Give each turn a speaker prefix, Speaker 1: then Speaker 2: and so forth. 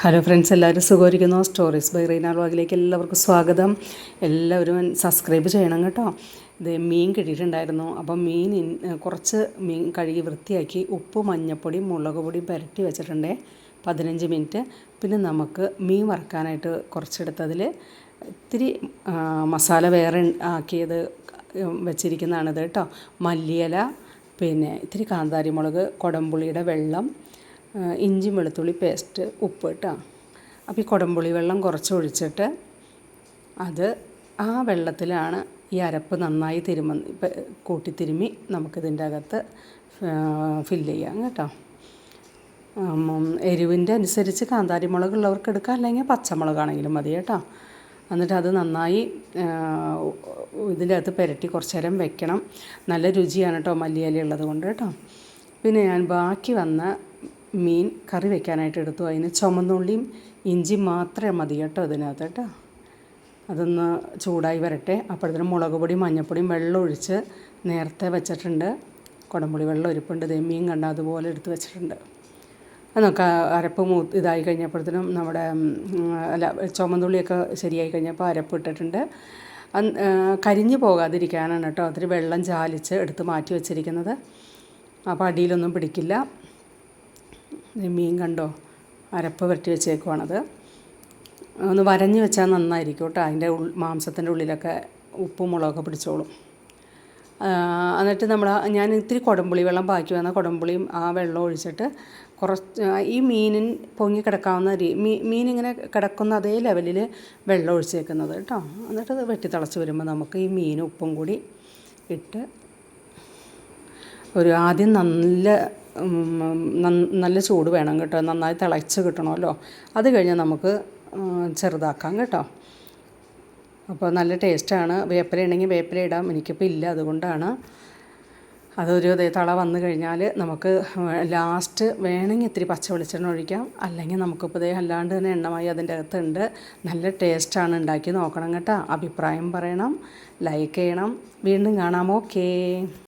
Speaker 1: Hello friends, എല്ലാവരും സുഖമായിരിക്കുന്നു. Stories by Reena വ്ളോഗിലേക്ക് എല്ലാവർക്കും സ്വാഗതം. എല്ലാവരും സബ്സ്ക്രൈബ് ചെയ്യണം കേട്ടോ. ഇത് മീൻ കിട്ടിയിട്ടുണ്ടായിരുന്നു. അപ്പം കുറച്ച് മീൻ കഴുകി വൃത്തിയാക്കി ഉപ്പ്, മഞ്ഞൾപ്പൊടി, മുളക് പൊടി പുരട്ടി വെച്ചിട്ടുണ്ട് 15 മിനിറ്റ്. പിന്നെ നമുക്ക് മീൻ വറുക്കാനായിട്ട് കുറച്ചെടുത്തതിൽ ഇത്തിരി മസാല വേറെ ആക്കിയത് വെച്ചിരിക്കുന്നതാണിത് കേട്ടോ. മല്ലിയില, പിന്നെ ഇത്തിരി കാന്താരി മുളക്, കുടംപുളിയുടെ വെള്ളം, ഇഞ്ചി വെളുത്തുള്ളി പേസ്റ്റ്, ഉപ്പ് കേട്ടോ. അപ്പോൾ ഈ കുടംപുളി വെള്ളം കുറച്ച് ഒഴിച്ചിട്ട് ആ വെള്ളത്തിലാണ് ഈ അരപ്പ് നന്നായി കൂട്ടിത്തിരുമ്മി നമുക്കിതിൻ്റെ അകത്ത് ഫില്ല് ചെയ്യാം കേട്ടോ. എരിവിൻ്റെ അനുസരിച്ച് കാന്താരി മുളകുള്ളവർക്ക് എടുക്കാം, അല്ലെങ്കിൽ പച്ചമുളകാണെങ്കിലും മതി കേട്ടോ. എന്നിട്ട് അത് നന്നായി ഇതിൻ്റെ അകത്ത് പുരട്ടി കുറച്ച് നേരം വെക്കണം. നല്ല രുചിയാണ് കേട്ടോ മല്ലിയില ഉള്ളത് കൊണ്ട് കേട്ടോ. പിന്നെ ഞാൻ ബാക്കി വന്ന മീൻ കറി വെക്കാനായിട്ട് എടുത്തു. അതിന് ചുമന്നുള്ളിയും ഇഞ്ചി മാത്രമേ മതി കേട്ടോ ഇതിനകത്ത് കേട്ടോ. അതൊന്ന് ചൂടായി വരട്ടെ. അപ്പോഴത്തേനും മുളക് പൊടിയും മഞ്ഞൾപ്പൊടിയും വെള്ളം ഒഴിച്ച് നേരത്തെ വെച്ചിട്ടുണ്ട്. കുടംപുളി വെള്ളം ഇരിപ്പുണ്ട്. മീൻ കണ്ട അതുപോലെ എടുത്ത് വെച്ചിട്ടുണ്ട്. അതൊക്കെ അരപ്പ് ഇതായി കഴിഞ്ഞപ്പോഴത്തേനും നമ്മുടെ ചുമന്നുള്ളിയൊക്കെ ശരിയായി കഴിഞ്ഞപ്പോൾ അരപ്പ് ഇട്ടിട്ടുണ്ട്. കരിഞ്ഞു പോകാതിരിക്കാനാണ് കേട്ടോ അതിൽ വെള്ളം ചാലിച്ച് എടുത്ത് മാറ്റി വെച്ചിരിക്കുന്നത്. അപ്പോൾ അടിയിലൊന്നും പിടിക്കില്ല. മീൻ കണ്ടോ, അരപ്പ് പുരട്ടി വെച്ചേക്കുവാണത്. ഒന്ന് വരഞ്ഞ് വെച്ചാൽ നന്നായിരിക്കും കേട്ടോ. അതിൻ്റെ മാംസത്തിൻ്റെ ഉള്ളിലൊക്കെ ഉപ്പും മുളകൊക്കെ പിടിച്ചോളും. എന്നിട്ട് ഞാൻ ഇത്തിരി കുടംപുളി വെള്ളം ബാക്കി വന്ന കുടംപുളിയും ആ വെള്ളം ഒഴിച്ചിട്ട് കുറച്ച് ഈ മീനിൻ പൊങ്ങി കിടക്കാവുന്ന മീനിങ്ങനെ കിടക്കുന്ന അതേ ലെവലിൽ വെള്ളം ഒഴിച്ചേക്കുന്നത് കേട്ടോ. എന്നിട്ട് അത് വെട്ടി തിളച്ച് വരുമ്പോൾ നമുക്ക് ഈ മീനും ഉപ്പും കൂടി ഇട്ട് ആദ്യം നല്ല ചൂട് വേണം കേട്ടോ. നന്നായി തിളച്ച് കിട്ടണമല്ലോ. അത് കഴിഞ്ഞ് നമുക്ക് ചെറുതാക്കാം കേട്ടോ. അപ്പോൾ നല്ല ടേസ്റ്റാണ്. വേപ്പില ഉണ്ടെങ്കിൽ വേപ്പില ഇടാം. എനിക്കിപ്പോൾ ഇല്ല, അതുകൊണ്ടാണ്. അതൊരു തള വന്നു കഴിഞ്ഞാൽ നമുക്ക് ലാസ്റ്റ് വേണമെങ്കിൽ ഇത്തിരി പച്ച വെളിച്ചെണ്ണ ഒഴിക്കാം, അല്ലെങ്കിൽ നമുക്കിപ്പോൾ അല്ലാണ്ട് തന്നെ എണ്ണമായി അതിൻ്റെ അകത്തുണ്ട്. നല്ല ടേസ്റ്റാണ്. ഉണ്ടാക്കി നോക്കണം കേട്ടോ. അഭിപ്രായം പറയണം, ലൈക്ക് ചെയ്യണം. വീണ്ടും കാണാം. ഓക്കേ.